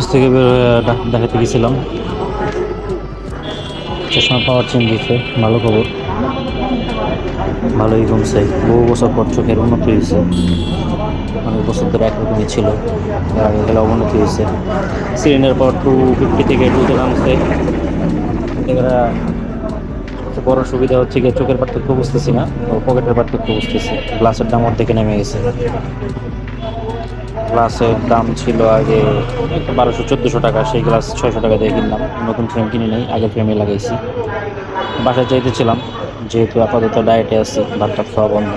Office থেকে বের হয়ে ডাক্তার দেখাতে গেছিলাম। চশমা পাওয়ার চেঞ্জ দিচ্ছে, ভালো খবর, ভালোই কমছে। বহু বছর পর চোখের উন্নতি হয়েছে। অনেক বছর ধরে একরকমই ছিল, আগে গেলে অবনতি হয়েছে। সিলিন্ডার পাওয়ার 250 থেকে 2-তে নামছে। এরা বড় সুবিধা হচ্ছে গিয়ে চোখের পার্থক্য বুঝতেছি না, পকেটের পার্থক্য বুঝতেছি। গ্লাসের দাম অর্ধেকে নেমে গেছে। গ্লাসের দাম ছিল আগে 1200-1400 টাকা, সেই গ্লাস 600 টাকা দিয়ে কিনলাম। নতুন ফ্রেম কিনে নেই, আগের ফ্রেমে লাগাইছি। বাসায় চাইতেছিলাম, যেহেতু আপাতত ডায়েটে আছি, ভাত টাত খাওয়া বন্ধ,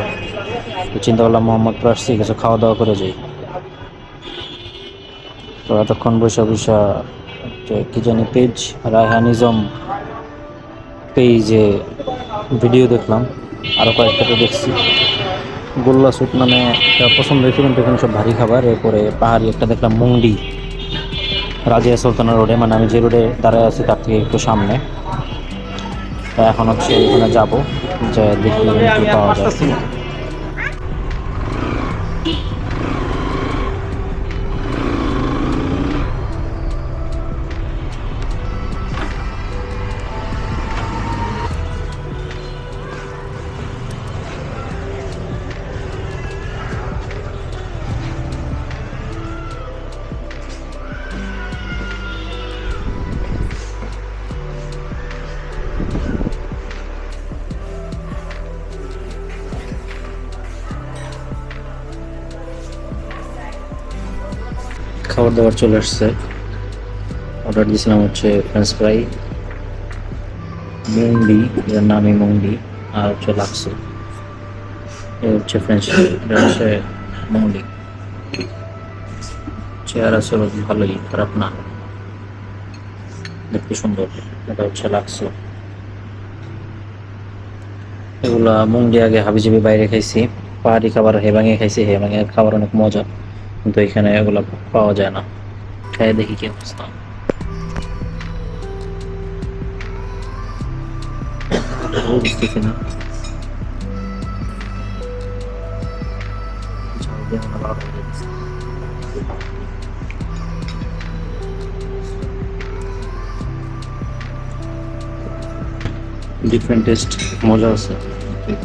তো চিন্তা করলাম মোহাম্মদপুর আসছি, কিছু খাওয়া দাওয়া করে যাই। তো এতক্ষণ বসে বসে কি জানি পেজ, রায়হানিজম পেজে ভিডিও দেখলাম, আরও কয়েকটাতে দেখছি। গোল্লা স্যুপ নামে একটা পছন্দ হয়েছে, কিন্তু এখানে সব ভারী খাবার। এরপরে পাহাড়ি একটা দেখলাম মুংডি, রাজিয়া সুলতানা রোডে, মানে আমি যে রোডে দাঁড়ায় আছি তার থেকে একটু সামনে। তা এখন হচ্ছে ওখানে যাবো, যে দেখি কি পাওয়া যায়। খাবার দাবার চলে আসছে। অর্ডার দিয়েছিলাম হচ্ছে ফ্রেঞ্চ ফ্রাই, মুংডি, এর নামই মুংডি, আর হচ্ছে লাক্সো। এ হচ্ছে ফ্রেঞ্চ ফ্রাই, এটা হচ্ছে মুংডি। চেহারা ছিল ভালোই, খারাপ না, দেখতে সুন্দর। এটা হচ্ছে লাক্সো। এগুলা মুংডি আগে হাবিজাবি বাইরে খাইছি, পাহাড়ি খাবার হেবাঙে খাইছি, হেবাঙের খাবার অনেক মজা, কিন্তু এখানে এগুলা পাওয়া যায় না। খাই দেখি কি অবস্থা। বুঝতেছি না, ডিফারেন্ট টেস্ট, মজা আছে,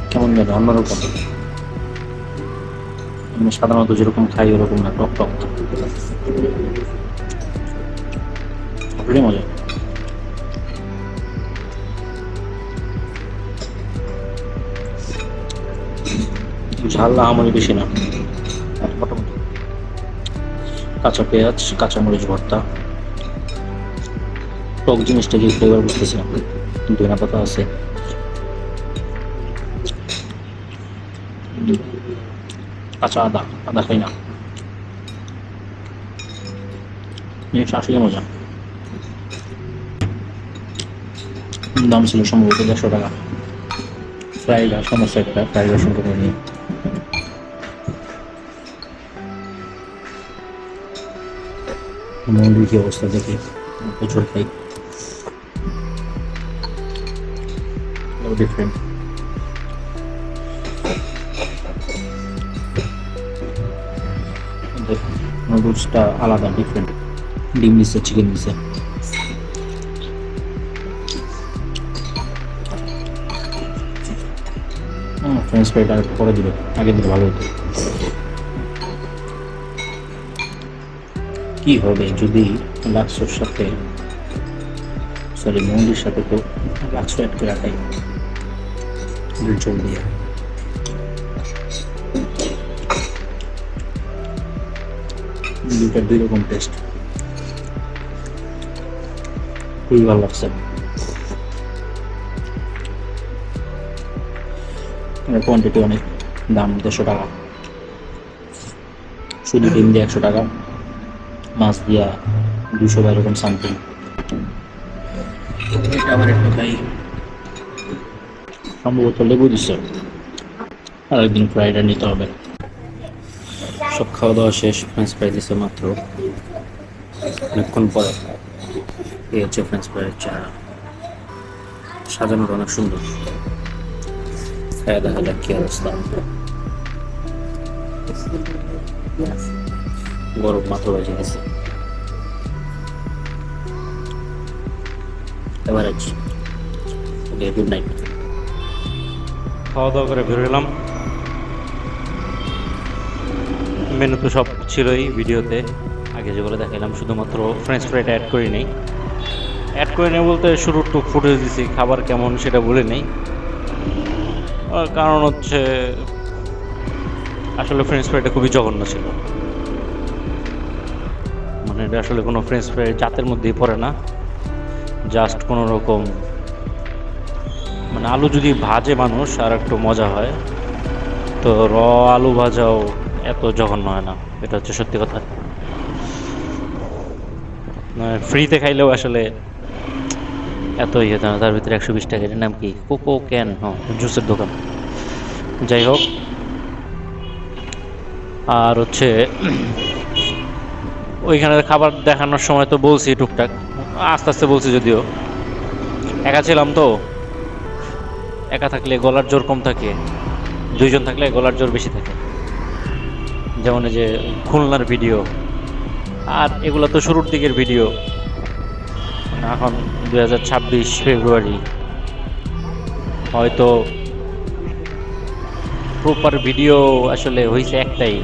কেমন জানি অন্যরকম। আমি সাধারণত যেরকম খাই ওরকম না, টক টক, খুবই মজা। ঝাল আমারই বেশি না, মোটামুটি। কাঁচা পেঁয়াজ, কাঁচা মরিচ ভর্তা, টক জিনিসটা কি ফ্লেভার বুঝতেছি না, ধনিয়া পাতা আছে। কাঁচা আদা, আদা খাই না, জিনিস আসলে মজা। দাম ছিল সম্ভবত 150 টাকা। ফ্রাইড আর সমস্যা একটা, ফ্রাইড রসুন করে নিয়ে মুরগির কি অবস্থা দেখি, প্রচুর খাই, ডিফারেন্ট। নুডলসটা আলাদা, ডিফারেন্ট। ডিম দিচ্ছে, চিকেন দিচ্ছে। ফ্রেঞ্চ ফ্রাইটা একটু পরে দিবে, আগে দিলে ভালো হতো। কি হবে যদি লাক্সোর সাথে, সরি মুরগির সাথে তো লাক্সো অ্যাড করে রাখাই, চল দিয়ে। দুইটার দুই রকম টেস্ট, খুবই ভালো লাগছে। কোয়ান্টিটি অনেক, দাম 150 টাকা। শুধু ডিম দিয়ে 100 টাকা, মাছ দিয়া 200 বা এরকম সামথিং। এটা আবার একটু খাই, সম্ভবত লেবু দিচ্ছে। আর একদিন ফ্রাইডা নিতে হবে। সব খাওয়া দাওয়া শেষ, ফ্রেঞ্চ ফ্রাই দিচ্ছে মাত্র অনেকক্ষণ পরে। এই হচ্ছে ফ্রেঞ্চ ফ্রাইয়ের চেহারা, সাজানোটা অনেক সুন্দর। খাওয়া দেখা যাক কি অবস্থা। গরম মাত্র বেজে গেছে। এভারেজ। ওকে, গুড নাইট। খাওয়া দাওয়া করে বের হলাম। মেনু তো সব ছিলই ভিডিওতে, আগে যেগুলো দেখালাম, শুধুমাত্র ফ্রেঞ্চ ফ্রাইটা অ্যাড করি নেই। অ্যাড করে নেই বলতে শুরুর টুক ফুটেজ দিছি, খাবার কেমন সেটা বলে নেই। কারণ হচ্ছে আসলে ফ্রেঞ্চ ফ্রাইটা খুবই জঘন্য ছিল। মানে এটা আসলে কোনো ফ্রেঞ্চ ফ্রাই জাতের মধ্যেই পড়ে না, জাস্ট কোনো রকম মানে আলু যদি ভাজে মানুষ আর একটু মজা হয়, তো আলু ভাজাও এত জঘন্য হয় না, এটা হচ্ছে সত্যি কথা। ফ্রিতে খাইলেও আসলে এত ইয়ে না। তার ভিতরে 120 টাকা, এর নাম কি, কোকো ক্যান, হ্যাঁ জুসের দোকান। যাই হোক, আর হচ্ছে ওইখানে খাবার দেখানোর সময় তো বলছি টুকটাক, আস্তে আস্তে বলছি, যদিও একা ছিলাম তো। একা থাকলে গলার জোর কম থাকে, দুইজন থাকলে গলার জোর বেশি থাকে। যেমন এই যে খুলনার ভিডিও, আর এগুলো তো শুরুর দিকের ভিডিও। এখন 2026 ফেব্রুয়ারি, হয়তো প্রপার ভিডিও আসলে হয়েছে একটাই,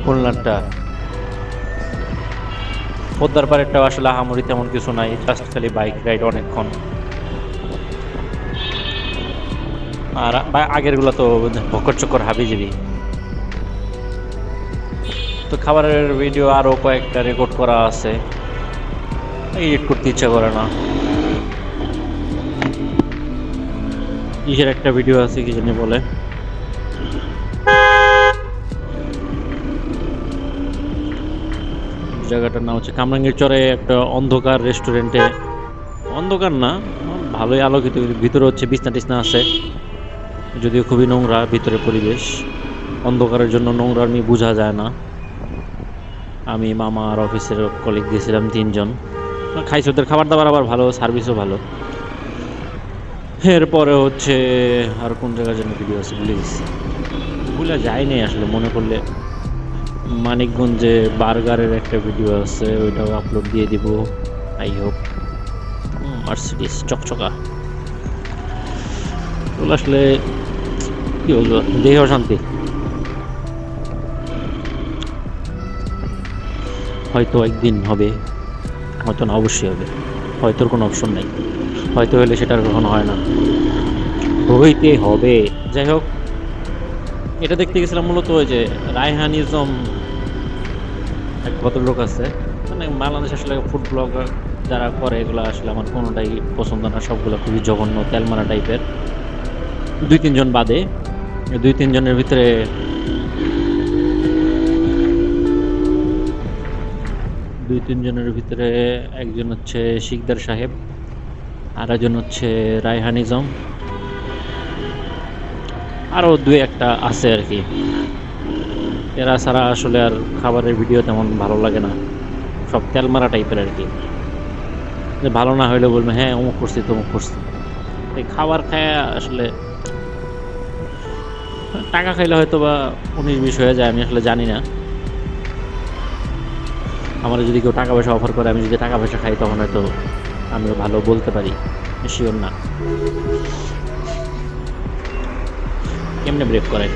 খুলনারটা। পদ্মার পাড়েরটাও আসলে আহামরি তেমন কিছু নাই, জাস্ট খালি বাইক রাইড অনেকক্ষণ। আর আগেরগুলো তো ভক্কর চক্কর হাবিজাবি। তো খাবারের ভিডিও আরও কয়েকটা রেকর্ড করা আছে, এডিট করতে ইচ্ছা করে না। ইসের একটা ভিডিও আছে, কি জানি বলে, জায়গাটার নাম হচ্ছে কামরাঙ্গীর চরে একটা অন্ধকার রেস্টুরেন্টে। অন্ধকার না, ভালোই আলোকিত, ভিতরে হচ্ছে বিছনা টিছনা আছে, যদিও খুবই নোংরা ভিতরে পরিবেশ। অন্ধকারের জন্য নোংরা আমি বোঝা যায় না। আমি, মামা আর অফিসের কলিগ গেছিলাম 3 জন, খাইছি। ওদের খাবার দাবার আবার ভালো, সার্ভিসও ভালো। এরপরে হচ্ছে আর কোন জায়গার জন্য ভিডিও আছে ভুলে গেছি, ভুলে যায়নি আসলে, মনে করলে। মানিকগঞ্জে বার্গারের একটা ভিডিও আছে, ওইটাও আপলোড দিয়ে দিব আই হোপ। মার্সিডিস চকচকা, ওগুলো আসলে কি বলবো, দেহ শান্তি। হয়তো একদিন হবে, হয়তো না, অবশ্যই হবে। হয়তো কোনো অপশন নাই, হয়তো হলে সেটা আর কখনো হয় না, হইতে হবে। যাই হোক, এটা দেখতে গেছিলাম মূলত ওই যে রায়হানিজম, এক ভদ্রলোক আছে। মানে বাংলাদেশ আসলে ফুড ব্লগার যারা করে এগুলো আসলে আমার কোনোটাই পছন্দ না, সবগুলো খুবই জঘন্য তেলমারা টাইপের। 2-3 জন বাদে, 2-3 জনের ভিতরে একজন হচ্ছে শিকদার সাহেব, আর একজন হচ্ছে রায়হানিজম, আরও 2-1টা আছে আর কি। এরা ছাড়া আসলে আর খাবারের ভিডিও তেমন ভালো লাগে না, সব তেলমারা টাইপের আর কি। যে ভালো না হইলে বলবে হ্যাঁ অমুক করছি তমুক করছি। এই খাবার খায় আসলে টাকা খাইলে হয়তো বা 19-20 হয়ে যায়, আমি আসলে জানি না। আমার যদি কেউ টাকা পয়সা অফার করে, আমি যদি টাকা পয়সা খাই, তখন হয়তো আমিও ভালো বলতে পারি, শিওর না। কেমনে ব্রেক করে।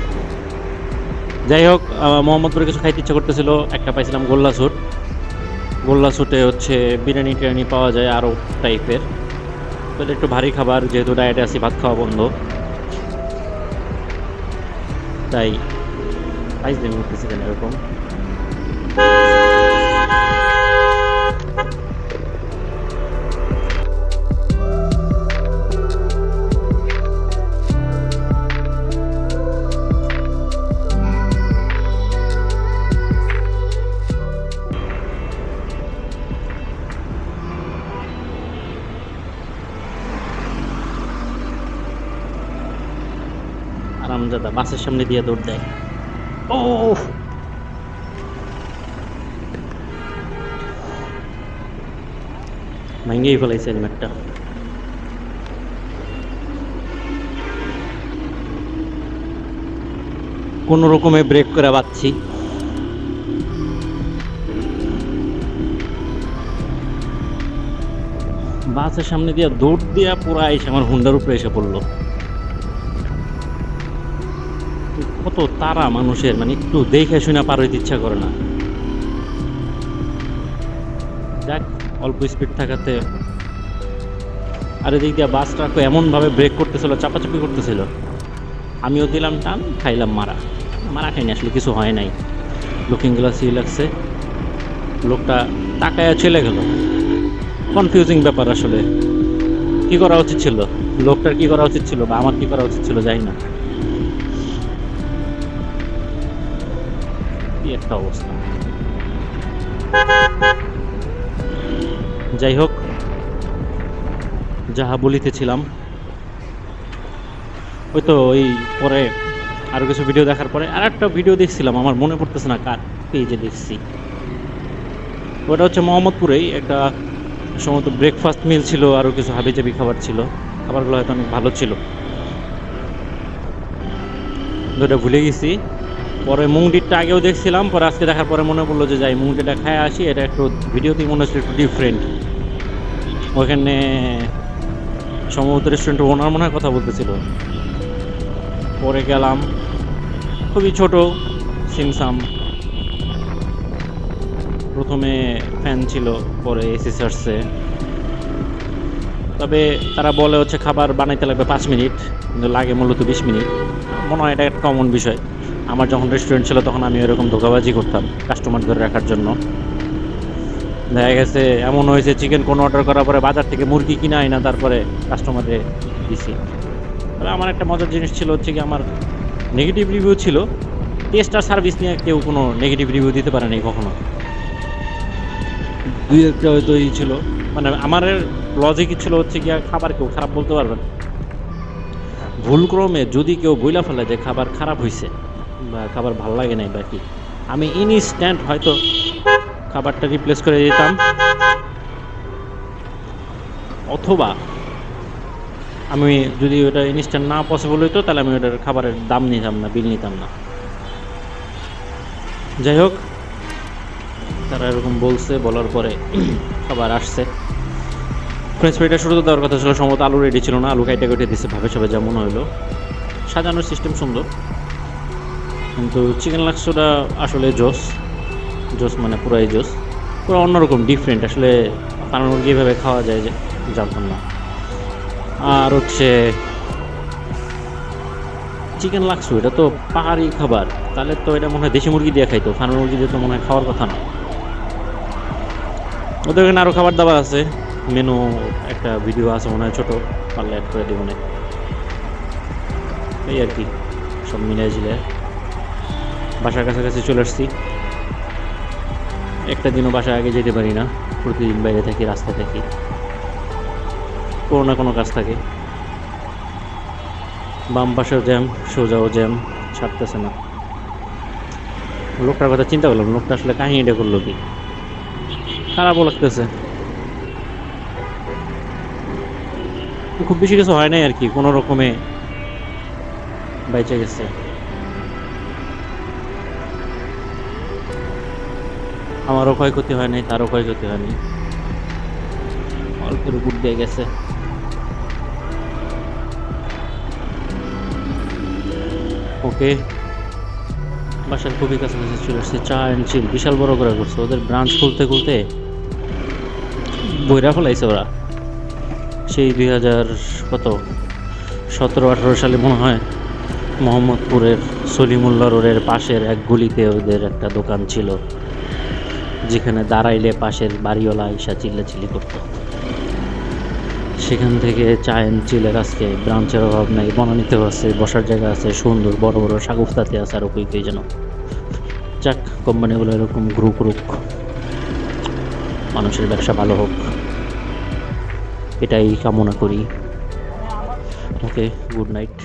যাই হোক, মোহাম্মদপুরে কিছু খাইতে ইচ্ছা করতেছিল, একটা পাইছিলাম গোল্লা স্যুট। গোল্লা স্যুটে হচ্ছে বিরিয়ানি টিরিয়ানি পাওয়া যায় আরও টাইপের, তো একটু ভারী খাবার, যেহেতু ডায়েটে আছি, ভাত খাওয়া বন্ধ, তাই ফাইজলামি করতেছি কেন এরকম। আরামজাদা বাসের সামনে দিয়ে দৌড় দেয়। ও ভাঙ্গেই ফেলাইছে হেলমেটটা। কোনো রকমে ব্রেক করে বাঁচছি। বাসের সামনে দিয়ে দৌড় দিয়া পুরা এসে আমার হুন্ডার উপরে এসে পড়লো। কত তারা মানুষের, মানে একটু দেখে শুনে পার হইতে ইচ্ছা করে না। যাক, অল্প স্পিড থাকাতে। আর এদিক দিয়ে বাস ট্রাকও এমনভাবে ব্রেক করতেছিল, চাপাচাপি করতেছিল, আমিও দিলাম টান, খাইলাম মারা। মারা খাইনি, আসলে কিছু হয় নাই। লুকিং গ্লাসই লাগছে। লোকটা তাকায়া চলে গেল। কনফিউজিং ব্যাপার আসলে। কি করা উচিত ছিল, লোকটার কি করা উচিত ছিল বা আমার কি করা উচিত ছিল জানি না। কি একটা অবস্থা। যাই হোক, যাহা বলিতেছিলাম, ওই তো ওই পরে আরো কিছু ভিডিও দেখার পরে আর একটা ভিডিও দেখছিলাম, আমার মনে পড়তেছে না কার পেজে দেখছি। ওটা হচ্ছে মোহাম্মদপুরেই একটা সম্ভবত ব্রেকফাস্ট মিল ছিল, আরও কিছু হাবিজাবি খাবার ছিল। খাবারগুলো হয়তো অনেক ভালো ছিল, ওটা ভুলে গেছি। পরে মুংডিটা আগেও দেখছিলাম, পরে আজকে দেখার পরে মনে পড়লো যে যাই মুংডিটা খায় আসি। এটা একটু ভিডিওতেই মনে হচ্ছে একটু ডিফারেন্ট। ওখানে সম্ভবত রেস্টুরেন্টের ওনার মনে হয় কথা বলতেছিল। পরে গেলাম, খুবই ছোট, সিমসাম। প্রথমে ফ্যান ছিল, পরে এসি সারছে। তবে তারা বলে হচ্ছে খাবার বানাইতে লাগবে 5 মিনিট, কিন্তু লাগে মূলত 20 মিনিট। মনে হয় এটা একটা কমন বিষয়। আমার যখন রেস্টুরেন্ট ছিল তখন আমি এরকম ধোঁকাবাজি করতাম কাস্টমার ধরে রাখার জন্য। দেখা গেছে এমন হয়েছে, চিকেন কোনো অর্ডার করার পরে বাজার থেকে মুরগি কিনে আই না, তারপরে কাস্টমারে দিছি। তবে আমার একটা মজার জিনিস ছিল হচ্ছে কি, আমার নেগেটিভ রিভিউ ছিল। টেস্ট আর সার্ভিস নিয়ে কেউ কোনো নেগেটিভ রিভিউ দিতে পারে নাই কখনো। দুই একটা হয়তো ই ছিল, মানে আমার লজিকই ছিল হচ্ছে কি, খাবার কেউ খারাপ বলতে পারবে না। ভুলক্রমে যদি কেউ বইলা ফেলে যে খাবার খারাপ হয়েছে বা খাবার ভালো লাগে নাই বা কি, আমি ইনস্ট্যান্ট হয়তো খাবারটা রিপ্লেস করে দিতাম, অথবা আমি যদি ওটা ইনস্ট্যান্ট না পসিবল হইতো তাহলে আমি ওটার খাবারের দাম নিতাম না, বিল নিতাম না। যাই হোক, তারা এরকম বলছে, বলার পরে খাবার আসছে। ফ্রেঞ্চ ফ্রাইটা শুরুতে দেওয়ার কথা ছিল, সম্ভবত আলু রেডি ছিল না, আলু কাইটা কেটে দিচ্ছে ভাবে সবে, যেমন হইলো। সাজানোর সিস্টেম সুন্দর, কিন্তু চিকেন লাক্সোটা আসলে জোস। জোস মানে পুরাই জোস, পুরো অন্যরকম ডিফারেন্ট। আসলে ফার্ম মুরগি এভাবে খাওয়া যায় যে জানতাম না। আর হচ্ছে চিকেন লাক্সো, এটা তো পাহাড়ি খাবার, তাহলে তো এটা মনে হয় দেশি মুরগি দিয়ে খাইতো, ফার্ম মুরগি দিয়ে তো মনে হয় খাওয়ার কথা না। ওদের এখানে আরও খাবার দাবার আছে, মেনু একটা ভিডিও আছে মনে হয়, ছোটো, পারলে অ্যাড করে দিব না। এই আর কি, সব মিলে ঝিলে বাসার কাছাকাছি চলে আসছি। একটা দিনও বাসায় আগে যেতে পারি না, প্রতিদিন বাইরে থাকি, রাস্তায় থাকি, কোনো না কোনো কাজ থাকে। বাম পাশেও জ্যাম, সোজাও জ্যাম, ছাড়তেছে না। লোকটার কথা চিন্তা করলাম, লোকটা আসলে কাহিনীটা করলো কি, খারাপও লাগতেছে। খুব বেশি কিছু হয় নাই আর কি, কোনো রকমে বাইচে গেছে। আমারও ক্ষয়ক্ষতি হয় নাই, তারও ক্ষয়ক্ষতি হয়নি, অল্পের উপর দিয়ে গেছে। ওকে, বাসার খুবই কাছাকাছি চলে আসছে। চা অ্যান্ড চিল বিশাল বড় করে করছে, ওদের ব্রাঞ্চ খুলতে খুলতে বইরা ফেলাইছে ওরা। সেই 2017-18 সালে মনে হয় মোহাম্মদপুরের সলিমুল্লাহ রোডের পাশের এক গলিতে ওদের একটা দোকান ছিল, যেখানে দাঁড়াইলে পাশের বাড়িওয়ালা আইসা চিল্লাচিল্লি করতো। সেখান থেকে চা অ্যান্ড চিলের আজকে ব্রাঞ্চের অভাব নাই, বনানীতেও আছে, বসার জায়গা আছে সুন্দর, বড় বড় সাগুফতাতে আছে, আর ওই যেন। যাক, কোম্পানিগুলো এরকম গ্রুপ মানুষের ব্যবসা ভালো হোক, এটাই কামনা করি। ওকে, গুড নাইট।